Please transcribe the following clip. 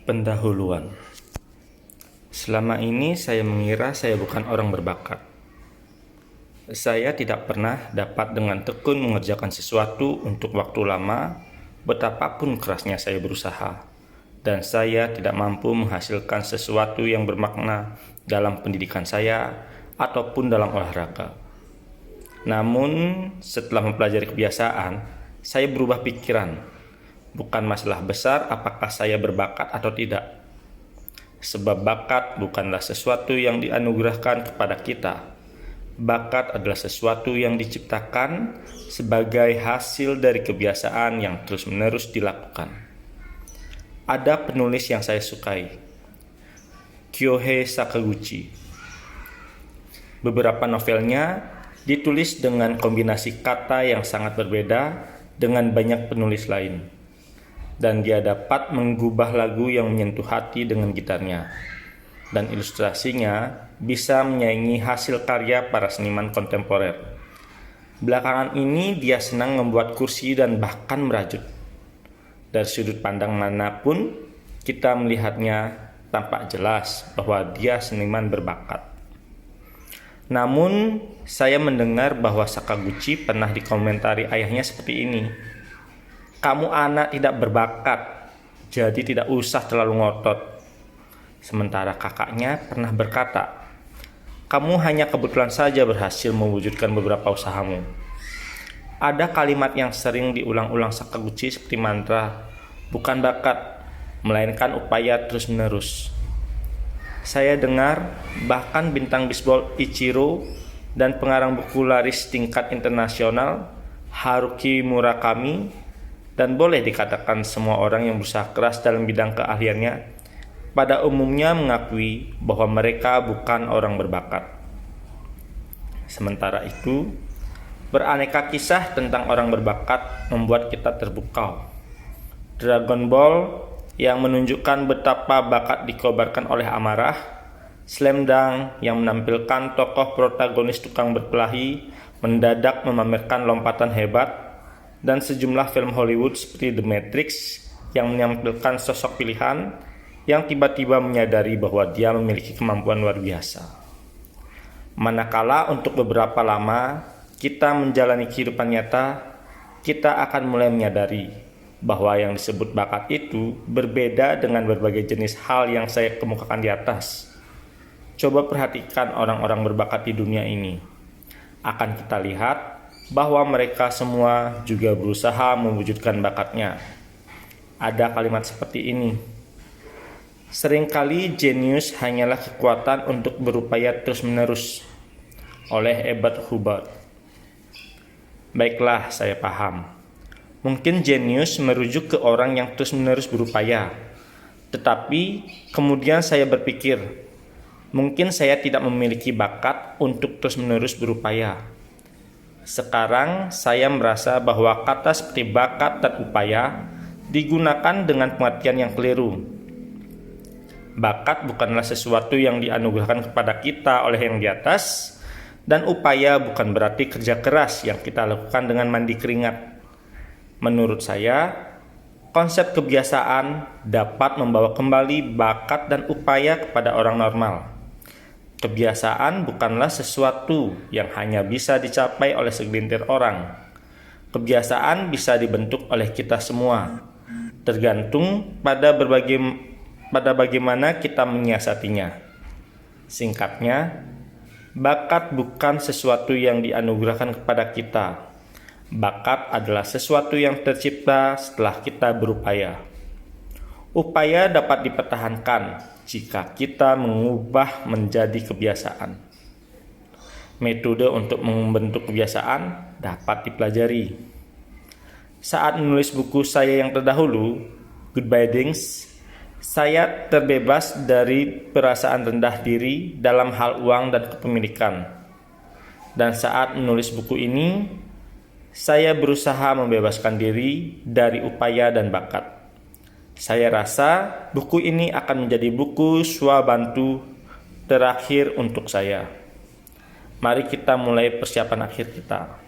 Pendahuluan. Selama ini saya mengira saya bukan orang berbakat. Saya tidak pernah dapat dengan tekun mengerjakan sesuatu untuk waktu lama, betapapun kerasnya saya berusaha. Dan saya tidak mampu menghasilkan sesuatu yang bermakna dalam pendidikan saya ataupun dalam olahraga. Namun, setelah mempelajari kebiasaan, saya berubah pikiran. Bukan masalah besar apakah saya berbakat atau tidak. Sebab bakat bukanlah sesuatu yang dianugerahkan kepada kita. Bakat adalah sesuatu yang diciptakan sebagai hasil dari kebiasaan yang terus-menerus dilakukan. Ada penulis yang saya sukai, Kyohei Sakaguchi. Beberapa novelnya ditulis dengan kombinasi kata yang sangat berbeda dengan banyak penulis lain. Dan dia dapat mengubah lagu yang menyentuh hati dengan gitarnya. Dan ilustrasinya bisa menyaingi hasil karya para seniman kontemporer. Belakangan ini dia senang membuat kursi dan bahkan merajut. Dari sudut pandang manapun kita melihatnya, tampak jelas bahwa dia seniman berbakat. Namun saya mendengar bahwa Sakaguchi pernah dikomentari ayahnya seperti ini. Kamu anak tidak berbakat, jadi tidak usah terlalu ngotot. Sementara kakaknya pernah berkata, kamu hanya kebetulan saja berhasil mewujudkan beberapa usahamu. Ada kalimat yang sering diulang-ulang Sakaguchi seperti mantra, bukan bakat, melainkan upaya terus-menerus. Saya dengar bahkan bintang bisbol Ichiro dan pengarang buku laris tingkat internasional Haruki Murakami, dan boleh dikatakan semua orang yang berusaha keras dalam bidang keahliannya pada umumnya mengakui bahwa mereka bukan orang berbakat. Sementara itu, beraneka kisah tentang orang berbakat membuat kita terpukau. Dragon Ball yang menunjukkan betapa bakat dikobarkan oleh amarah, Slam Dunk yang menampilkan tokoh protagonis tukang berkelahi mendadak memamerkan lompatan hebat, dan sejumlah film Hollywood seperti The Matrix yang menampilkan sosok pilihan yang tiba-tiba menyadari bahwa dia memiliki kemampuan luar biasa. Manakala untuk beberapa lama kita menjalani kehidupan nyata, kita akan mulai menyadari bahwa yang disebut bakat itu berbeda dengan berbagai jenis hal yang saya kemukakan di atas. Coba perhatikan orang-orang berbakat di dunia ini. Akan kita lihat bahwa mereka semua juga berusaha mewujudkan bakatnya. Ada kalimat seperti ini. Seringkali jenius hanyalah kekuatan untuk berupaya terus-menerus. Oleh Ebert Hubbard. Baiklah, saya paham. Mungkin jenius merujuk ke orang yang terus-menerus berupaya. Tetapi kemudian saya berpikir, mungkin saya tidak memiliki bakat untuk terus-menerus berupaya. Sekarang saya merasa bahwa kata seperti bakat dan upaya digunakan dengan pengertian yang keliru. Bakat bukanlah sesuatu yang dianugerahkan kepada kita oleh yang di atas, dan upaya bukan berarti kerja keras yang kita lakukan dengan mandi keringat. Menurut saya, konsep kebiasaan dapat membawa kembali bakat dan upaya kepada orang normal. Kebiasaan bukanlah sesuatu yang hanya bisa dicapai oleh segelintir orang. Kebiasaan bisa dibentuk oleh kita semua, tergantung pada bagaimana kita menyiasatinya. Singkatnya, bakat bukan sesuatu yang dianugerahkan kepada kita. Bakat adalah sesuatu yang tercipta setelah kita berupaya. Upaya dapat dipertahankan jika kita mengubah menjadi kebiasaan. Metode untuk membentuk kebiasaan dapat dipelajari. Saat menulis buku saya yang terdahulu, Goodbye Things, saya terbebas dari perasaan rendah diri dalam hal uang dan kepemilikan. Dan saat menulis buku ini, saya berusaha membebaskan diri dari upaya dan bakat. Saya rasa buku ini akan menjadi buku swabantu terakhir untuk saya. Mari kita mulai persiapan akhir kita.